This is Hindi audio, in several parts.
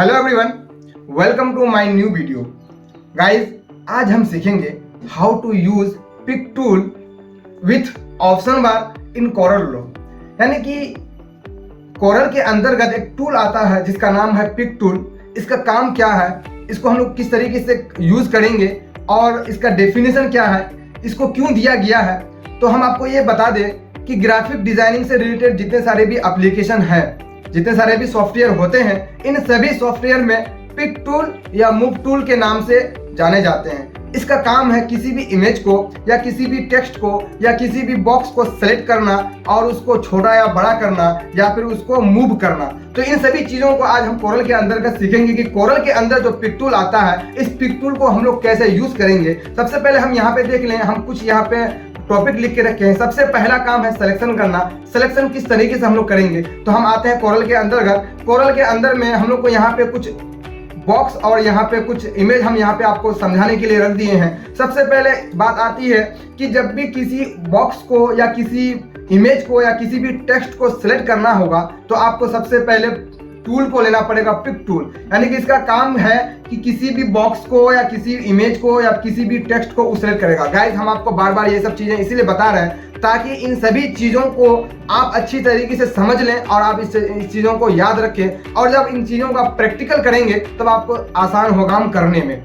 Hello everyone, welcome to my new video. Guys, आज हम सीखेंगे how to use pick tool with option bar in Corel draw. यानी कि कोरल के अंतर्गत एक टूल आता है जिसका नाम है पिक टूल। इसका काम क्या है, इसको हम लोग किस तरीके से यूज करेंगे और इसका डेफिनेशन क्या है, इसको क्यों दिया गया है, तो हम आपको ये बता दें कि ग्राफिक डिजाइनिंग से रिलेटेड जितने सारे भी एप्लीकेशन है, जितने सारे भी सॉफ्टवेयर होते हैं, इन सभी सॉफ्टवेयर में पिक टूल या मूव टूल के नाम से जाने जाते हैं। इसका काम है किसी भी इमेज को या किसी भी टेक्स्ट को या किसी भी बॉक्स को सेलेक्ट करना और उसको छोटा या बड़ा करना या फिर उसको मूव करना। तो इन सभी चीजों को आज हम कोरल के अंदर सीखेंगे कि कोरल के अंदर जो पिक टूल आता है, इस पिक टूल को हम लोग कैसे यूज करेंगे। सबसे पहले हम यहाँ पे देख लें, हम कुछ यहाँ पे टॉपिक लिख के रखे हैं। सबसे पहला काम है सिलेक्शन करना। सिलेक्शन किस तरीके से हम लोग करेंगे, तो हम आते हैं कोरल के अंतर्गत। कोरल के अंदर में हम लोग को यहाँ पे कुछ बॉक्स और यहाँ पे कुछ इमेज हम यहाँ पे आपको समझाने के लिए रख दिए हैं। सबसे पहले बात आती है कि जब भी किसी बॉक्स को या किसी इमेज को या किसी भी टेक्स्ट को सिलेक्ट करना होगा तो आपको सबसे पहले टूल को लेना पड़ेगा, पिक टूल। यानी कि इसका काम है कि किसी भी बॉक्स को या किसी इमेज को या किसी भी टेक्स्ट को सिलेक्ट करेगा। गाइस, हम आपको बार बार ये सब चीजें इसीलिए बता रहे हैं ताकि इन सभी चीजों को आप अच्छी तरीके से समझ लें और आप इस चीजों को याद रखें, और जब इन चीजों का प्रैक्टिकल करेंगे तब आपको आसान होगा काम करने में।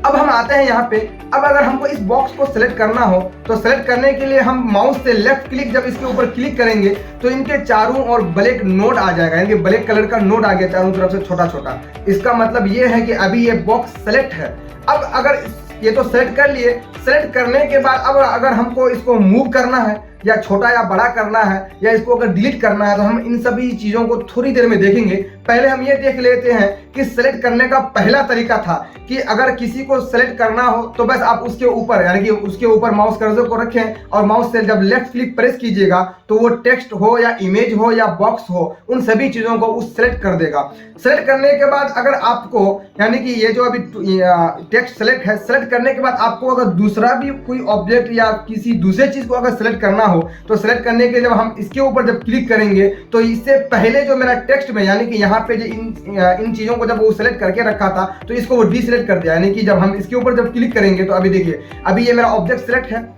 अब हम आते हैं यहाँ पे। अब अगर हमको इस बॉक्स को सिलेक्ट करना हो तो सिलेक्ट करने के लिए हम माउस से लेफ्ट क्लिक जब इसके ऊपर क्लिक करेंगे तो इनके चारों ओर ब्लैक नोड आ जाएगा, यानी कि ब्लैक कलर का नोड आ गया चारों तरफ से छोटा छोटा। इसका मतलब ये है कि अभी ये बॉक्स सेलेक्ट है। अब अगर ये तो सेलेक्ट कर लिए, सेलेक्ट करने के बाद अब अगर हमको इसको मूव करना है या छोटा या बड़ा करना है या इसको अगर डिलीट करना है तो हम इन सभी चीजों को थोड़ी देर में देखेंगे। पहले हम ये देख लेते हैं कि सेलेक्ट करने का पहला तरीका था कि अगर किसी को सेलेक्ट करना हो तो बस आप उसके ऊपर यानी कि उसके ऊपर माउस कर्सर को रखें और माउस से जब लेफ्ट क्लिक प्रेस कीजिएगा तो वो टेक्स्ट हो या इमेज हो या बॉक्स हो, उन सभी चीजों को उस सेलेक्ट कर देगा। सेलेक्ट करने के बाद अगर आपको यानी कि ये जो अभी टेक्स्ट सेलेक्ट है, सेलेक्ट करने के बाद आपको अगर दूसरा भी कोई ऑब्जेक्ट या किसी दूसरे चीज को अगर सेलेक्ट करना हो तो सेलेक्ट करने के जब हम इसके ऊपर जब क्लिक करेंगे तो इससे पहले जो मेरा टेक्स्ट में यानी कि यहाँ पे जो इन चीजों को जब वो सेलेक्ट करके रखा था तो इसको वो डीसेलेक्ट कर दिया। यानी कि जब हम इसके ऊपर जब क्लिक करेंगे तो अभी देखिए, अभी ये मेरा ऑब्जेक्ट सेलेक्ट है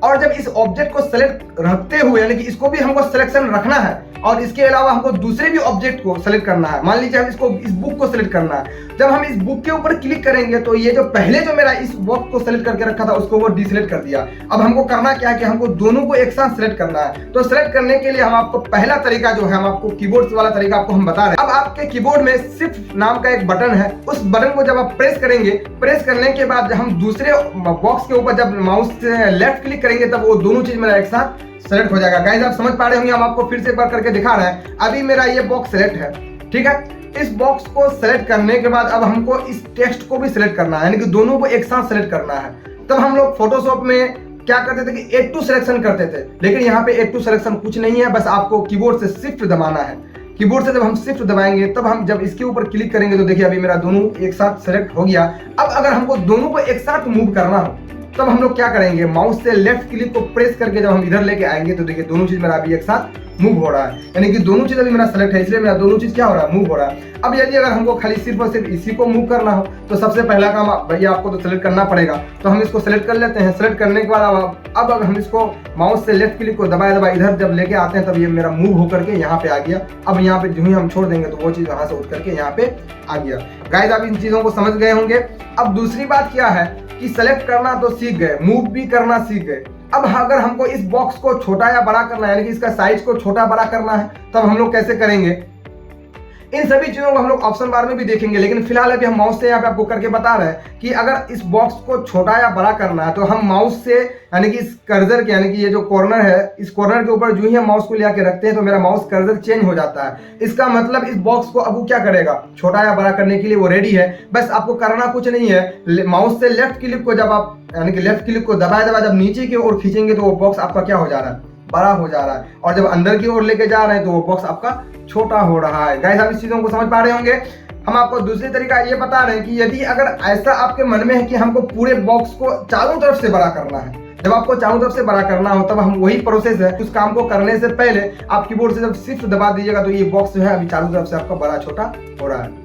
और जब इस ऑब्जेक्ट को सेलेक्ट रखते हुए यानी कि इसको भी हमको सिलेक्शन रखना है और इसके अलावा हमको दूसरे भी ऑब्जेक्ट को सेलेक्ट करना है। मान लीजिए हम इसको इस बुक को सेलेक्ट करना है, जब हम इस बुक के ऊपर क्लिक करेंगे तो ये जो पहले जो मेरा इस बॉक्स को सेलेक्ट करके रखा था उसको वो डिसेलेक्ट कर दिया। अब हमको करना क्या है कि हमको दोनों को एक साथ सेलेक्ट करना है। तो सेलेक्ट करने के लिए हम आपको पहला तरीका जो है, हम आपको कीबोर्ड वाला तरीका आपको हम बता रहे हैं। अब आपके कीबोर्ड में शिफ्ट नाम का एक बटन है, उस बटन को जब आप प्रेस करेंगे, प्रेस करने के बाद हम दूसरे बॉक्स के ऊपर जब माउस से लेफ्ट क्लिक करेंगे तब वो दोनों चीज मेरा एक साथ सेलेक्ट हो जाएगा। गाइस, आप समझ पा रहे होंगे, हम आपको फिर से एक बार करके दिखा रहे हैं। अभी मेरा ये बॉक्स सेलेक्ट है, ठीक है। इस बॉक्स को सेलेक्ट करने के बाद अब हमको इस टेक्स्ट को भी सिलेक्ट करना है, यानी कि दोनों को एक साथ सेलेक्ट करना है। तब हम लोग फोटोशॉप में क्या करते थे कि एड टू सिलेक्शन करते थे, लेकिन यहाँ पे एड टू सिलेक्शन कुछ नहीं है, बस आपको कीबोर्ड से शिफ्ट दबाना है। कीबोर्ड से जब हम शिफ्ट दबाएंगे तब हम जब इसके ऊपर क्लिक करेंगे तो देखिए अभी मेरा दोनों एक साथ सेलेक्ट हो गया। अब अगर हमको दोनों को एक साथ मूव करना हो तब हम लोग क्या करेंगे, माउस से लेफ्ट क्लिक को प्रेस करके जब हम इधर लेके आएंगे तो देखिए दोनों चीज मेरा अभी एक साथ मूव हो रहा है, यानी कि दोनों चीज अभी मेरा सेलेक्ट है, इसलिए मेरा दोनों चीज क्या हो रहा है, मूव हो रहा है। अब यदि अगर हमको खाली सिर्फ और सिर्फ इसी को मूव करना हो तो सबसे पहला काम भैया आपको तो सेलेक्ट करना पड़ेगा, तो हम इसको सेलेक्ट कर लेते हैं। सेलेक्ट करने के बाद अब अगर हम इसको माउस से लेफ्ट क्लिक को दबाए दबाए इधर जब लेके आते हैं तब ये मेरा मूव होकर के यहाँ पे आ गया। अब यहाँ पे जो ही हम छोड़ देंगे तो वो चीज यहाँ से उठ करके यहाँ पे आ गया। गाइस, आप इन चीजों को समझ गए होंगे। अब दूसरी बात क्या है कि सेलेक्ट करना तो सीख गए, मूव भी करना सीख गए। अब अगर हमको इस बॉक्स को छोटा या बड़ा करना है, यानी कि इसका साइज को छोटा बड़ा करना है, तब हम लोग कैसे करेंगे, इन सभी चीजों को हम लोग ऑप्शन बार में भी देखेंगे। लेकिन फिलहाल अभी हम माउस से यहाँ पे आपको करके बता रहे हैं कि अगर इस बॉक्स को छोटा या बड़ा करना है तो हम माउस से यानी कि इस कर्सर के यानी कि ये जो कॉर्नर है, इस कॉर्नर के ऊपर जो ही हम माउस को लेके रखते हैं तो मेरा माउस कर्सर चेंज हो जाता है। इसका मतलब इस बॉक्स को अब वो क्या करेगा, छोटा या बड़ा करने के लिए वो रेडी है। बस आपको करना कुछ नहीं है, माउस से लेफ्ट क्लिक को जब आप यानी कि लेफ्ट क्लिक को दबाए दबाए जब नीचे की ओर खींचेंगे तो वो बॉक्स आपका क्या हो जा रहा है, बड़ा हो जा रहा है, और जब अंदर की ओर लेके जा रहे हैं तो वो बॉक्स आपका छोटा हो रहा है। गाइस, आप इस चीजों को समझ पा रहे होंगे। हम आपको दूसरी तरीका ये बता रहे हैं कि यदि अगर ऐसा आपके मन में है कि हमको पूरे बॉक्स को चारों तरफ से बड़ा करना है, जब आपको चारों तरफ से बड़ा करना हो तब हम वही प्रोसेस है, उस काम को करने से पहले आप कीबोर्ड से जब शिफ्ट दबा दीजिएगा तो ये बॉक्स जो है अभी चारों तरफ से आपका बड़ा छोटा हो रहा है।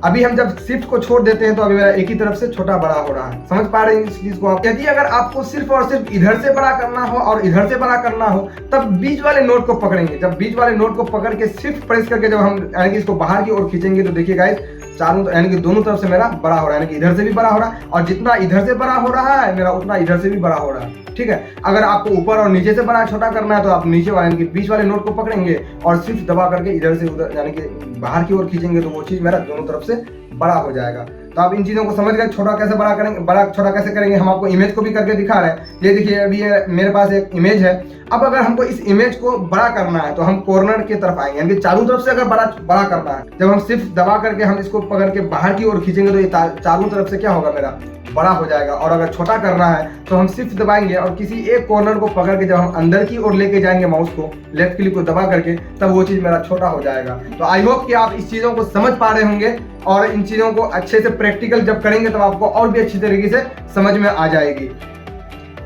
अभी हम जब शिफ्ट को छोड़ देते हैं तो अभी मेरा एक ही तरफ से छोटा बड़ा हो रहा है। समझ पा रहे हैं इस चीज को आप? यदि अगर आपको सिर्फ और सिर्फ इधर से बड़ा करना हो और इधर से बड़ा करना हो तब बीच वाले नोट को पकड़ेंगे। जब बीच वाले नोट को पकड़ के शिफ्ट प्रेस करके जब हम यानी कि इसको बाहर की ओर खींचेंगे तो देखिए गाइस चारों यानी कि दोनों तरफ से मेरा बड़ा हो रहा है, यानी कि इधर से भी बड़ा हो रहा है और जितना इधर से बड़ा हो रहा है मेरा उतना इधर से भी बड़ा हो रहा है। ठीक है, अगर आपको ऊपर और नीचे से बड़ा छोटा करना है तो आप नीचे वाले यानी कि बीच वाले नोट को पकड़ेंगे और सिर्फ दबा करके इधर से उधर यानी कि बाहर की ओर खींचेंगे तो वो चीज मेरा दोनों तरफ से बड़ा हो जाएगा। तो आप इन चीजों को समझ गए, छोटा कैसे बड़ा करेंगे, बड़ा छोटा कैसे करेंगे। हम आपको इमेज को भी करके दिखा रहे हैं। ये देखिए अभी ये मेरे पास एक इमेज है। अब अगर हमको इस इमेज को बड़ा करना है तो हम कॉर्नर की तरफ आएंगे, यानी कि चारों तरफ से अगर बड़ा करना है, जब हम सिर्फ दबा करके हम इसको पकड़ के बाहर की ओर खींचेंगे तो ये चारों तरफ से क्या होगा मेरा बड़ा हो जाएगा। और अगर छोटा करना है तो हम सिर्फ दबाएंगे और किसी एक कॉर्नर को पकड़ के जब हम अंदर की ओर लेके जाएंगे माउस को लेफ्ट क्लिक को दबा करके तब वो चीज मेरा छोटा हो जाएगा। तो आई होप कि आप इस चीजों को समझ पा रहे होंगे और इन चीजों को अच्छे से प्रैक्टिकल जब करेंगे तब आपको और भी अच्छी तरीके से समझ में आ जाएगी।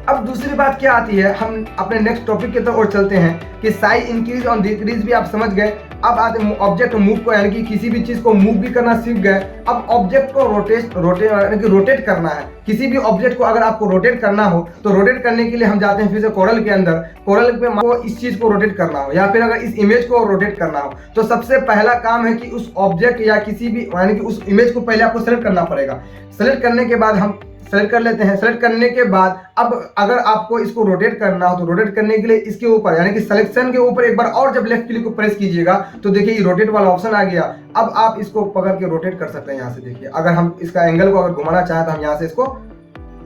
अब दूसरी बात क्या आती है, हम अपने नेक्स्ट टॉपिक की तरफ और चलते हैं कि साइज इंक्रीज और डिक्रीज भी आप समझ गए। अब आते हैं ऑब्जेक्ट मूव को, यानी कि किसी भी चीज को मूव भी करना सीख गए। अब ऑब्जेक्ट को रोटेट करना है। किसी भी ऑब्जेक्ट को अगर आपको रोटेट करना हो तो रोटेट करने के लिए हम जाते हैं फिर से कोरल के अंदर। कोरल पे को इस चीज को रोटेट करना हो या फिर अगर इस इमेज को रोटेट करना हो तो सबसे पहला काम है कि उस ऑब्जेक्ट या किसी भी यानी कि उस इमेज को पहले आपको सेलेक्ट करना पड़ेगा। सेलेक्ट करने के बाद हम सेलेक्ट कर लेते हैं। सेलेक्ट करने के बाद अब अगर आपको इसको रोटेट करना हो तो रोटेट करने के लिए इसके ऊपर यानी कि सिलेक्शन के ऊपर एक बार और जब लेफ्ट क्लिक को प्रेस कीजिएगा तो देखिए ये रोटेट वाला ऑप्शन आ गया। अब आप इसको पकड़ के रोटेट कर सकते हैं। यहाँ से देखिए अगर हम इसका एंगल को अगर घुमाना चाहें तो हम यहाँ से इसको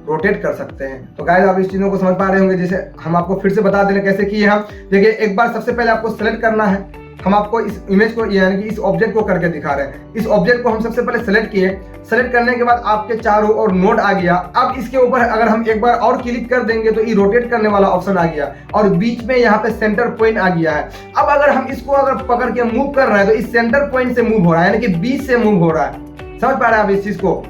रोटेट कर सकते हैं। तो गाइस आप इस चीजों को समझ पा रहे होंगे। जैसे हम आपको फिर से बता दें कैसे किए हम। देखिए एक बार सबसे पहले आपको सेलेक्ट करना है। हम आपको इस इमेज को यानी कि इस ऑब्जेक्ट को करके दिखा रहे हैं। इस ऑब्जेक्ट को हम सबसे पहले सेलेक्ट किए। सेलेक्ट करने के बाद आपके चारों ओर नोड आ गया। अब इसके ऊपर अगर हम एक बार और क्लिक कर देंगे तो ये रोटेट करने वाला ऑप्शन आ गया और बीच में यहाँ पे सेंटर पॉइंट आ गया है। अब अगर हम इसको अगर पकड़ के मूव कर रहे हैं तो इस सेंटर पॉइंट से मूव हो रहा है, यानी कि बीच से मूव हो रहा है। समझ पा रहे हैं आप इस चीज को?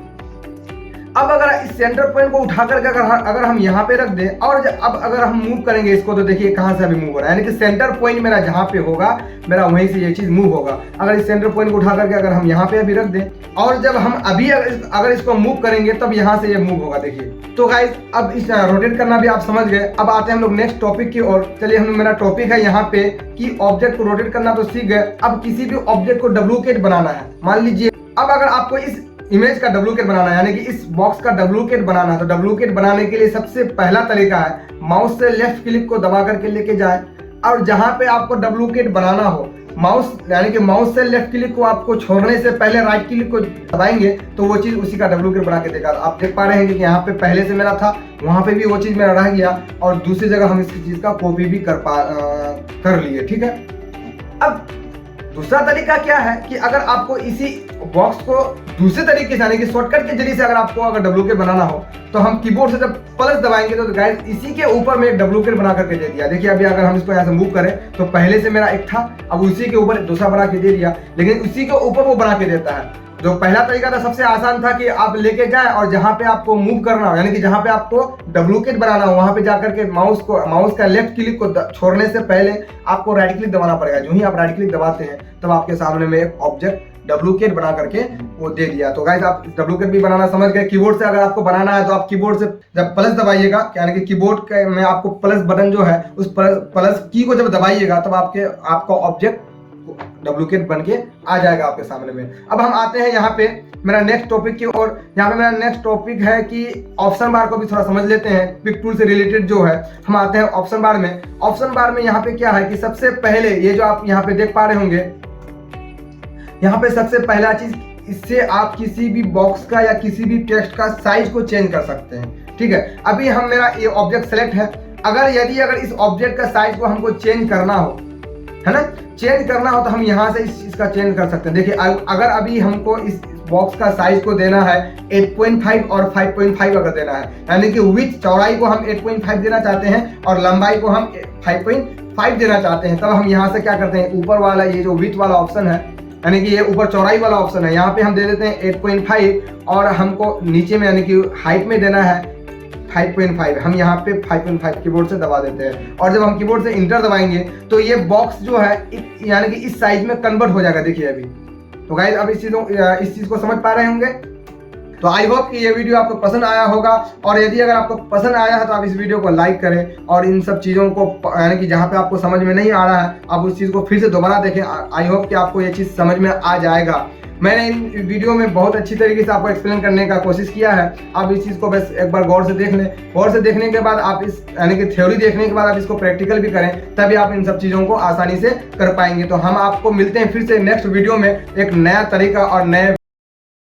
अब अगर इस सेंटर पॉइंट को उठा करके अगर हम यहाँ पे रख दें और अब अगर हम मूव करेंगे इसको तो देखिए कहाँ से अभी मूव हो रहा है, यानी कि सेंटर पॉइंट मेरा जहाँ पे होगा मेरा वहीं से ये चीज मूव होगा। अगर इस सेंटर पॉइंट को उठा करके अगर हम यहाँ पे अभी रख दें और जब हम अभी अगर इसको मूव करेंगे तब यहाँ से ये मूव होगा। देखिए तो गाइस अब इस रोटेट करना भी आप समझ गए। अब आते हैं हम लोग नेक्स्ट टॉपिक की ओर। चलिए हम मेरा टॉपिक है यहाँ पे कि ऑब्जेक्ट को रोटेट करना तो सीख गए। अब किसी भी ऑब्जेक्ट को डुप्लीकेट बनाना है। मान लीजिए अब अगर आपको इस इमेज का डुप्लीकेट बनाना है यानी कि इस बॉक्स का डुप्लीकेट बनाना है तो डुप्लीकेट बनाने के लिए सबसे पहला तरीका है माउस से लेफ्ट क्लिक को दबा करके लेके जाए और जहां पे आपको डुप्लीकेट बनाना हो माउस यानी कि माउस से लेफ्ट क्लिक को आपको छोड़ने से पहले राइट क्लिक को दबाएंगे तो वो चीज उसी का डुप्लीकेट बना के देगा। आप देख पा रहे हैं कि यहाँ पे पहले से मेरा था वहां पे भी वो चीज मेरा रह गया और दूसरी जगह हम इस चीज का कॉपी भी कर लिए। ठीक है, अब दूसरा तरीका क्या है कि अगर आपको इसी बॉक्स को दूसरे तरीके से यानी कि शॉर्टकट के जरिए से अगर आपको डुप्लीकेट बनाना हो तो हम कीबोर्ड से जब प्लस दबाएंगे तो गाइस इसी के ऊपर में एक डुप्लीकेट बना करके दे दिया। देखिए अभी अगर हम इसको यहाँ से मूव करें तो पहले से मेरा एक था, अब उसी के ऊपर दूसरा बना के दे दिया, लेकिन उसी के ऊपर वो बना के देता है। जो पहला तरीका था सबसे आसान था कि आप लेके जाए और जहां पे आपको मूव करना हो यानी कि जहां पे आपको डुप्लीकेट बनाना हो वहां पे जाकर के माउस का लेफ्ट क्लिक को छोड़ने से पहले आपको राइट क्लिक दबाना पड़ेगा। जो ही आप राइट क्लिक दबाते हैं तब आपके सामने में एक ऑब्जेक्ट डुप्लीकेट बना करके वो दे दिया। तो गाइस आप डुप्लीकेट भी बनाना समझ गए। कीबोर्ड से अगर आपको बनाना है तो आप कीबोर्ड से जब प्लस दबाइएगा यानी कि कीबोर्ड में आपको प्लस बटन जो है उस प्लस की को जब दबाइएगा तब आपका ऑब्जेक्ट डुप्लीकेट बन के आ जाएगा आपके सामने में। अब हम आते हैं यहाँ पे मेरा नेक्स्ट टॉपिक की और यहाँ पे मेरा नेक्स्ट टॉपिक है कि ऑप्शन बार को भी थोड़ा समझ लेते हैं। पिक टूल से रिलेटेड जो है हम आते हैं ऑप्शन बार में। ऑप्शन बार में यहाँ पे क्या है कि सबसे पहले ये जो आप यहाँ पे देख पा रहे होंगे, यहाँ पे सबसे पहला चीज इससे आप किसी भी बॉक्स का या किसी भी टेक्स्ट का साइज को चेंज कर सकते हैं। ठीक है, अभी हम मेरा ये ऑब्जेक्ट सेलेक्ट है। अगर इस ऑब्जेक्ट का साइज को हमको चेंज करना हो, है ना, चेंज करना हो तो हम यहाँ से इसका चेंज कर सकते हैं। देखिए अगर अभी हमको इस बॉक्स का साइज को देना है 8.5 और 5.5 अगर देना है यानी कि विड्थ चौड़ाई को हम 8.5 देना चाहते हैं और लंबाई को हम 5.5 देना चाहते हैं, तब हम यहाँ से क्या करते हैं ऊपर वाला ये जो विड्थ वाला ऑप्शन है यानी कि ये ऊपर चौड़ाई वाला ऑप्शन है यहाँ पे हम दे देते हैं 8.5 और हमको नीचे में यानी कि हाइट में देना है 5.5। हम यहाँ पे 5.5 कीबोर्ड से दबा देते हैं और जब हम कीबोर्ड से इंटर दबाएंगे तो ये बॉक्स जो है यानी कि इस साइज में कन्वर्ट हो जाएगा। देखिए अभी तो गाइस अब इस चीज़ को समझ पा रहे होंगे। तो आई होप कि ये वीडियो आपको पसंद आया होगा, और यदि अगर आपको पसंद आया है तो आप इस वीडियो को लाइक करें और इन सब चीज़ों को यानी कि जहाँ पे आपको समझ में नहीं आ रहा है आप उस चीज़ को फिर से दोबारा देखें। आई होप कि आपको ये चीज़ समझ में आ जाएगा। मैंने इन वीडियो में बहुत अच्छी तरीके से आपको एक्सप्लेन करने का कोशिश किया है। आप इस चीज़ को बस एक बार गौर से देख लें। गौर से देखने के बाद आप इस यानी कि थ्योरी देखने के बाद आप इसको प्रैक्टिकल भी करें, तभी आप इन सब चीज़ों को आसानी से कर पाएंगे। तो हम आपको मिलते हैं फिर से नेक्स्ट वीडियो में एक नया तरीका और नए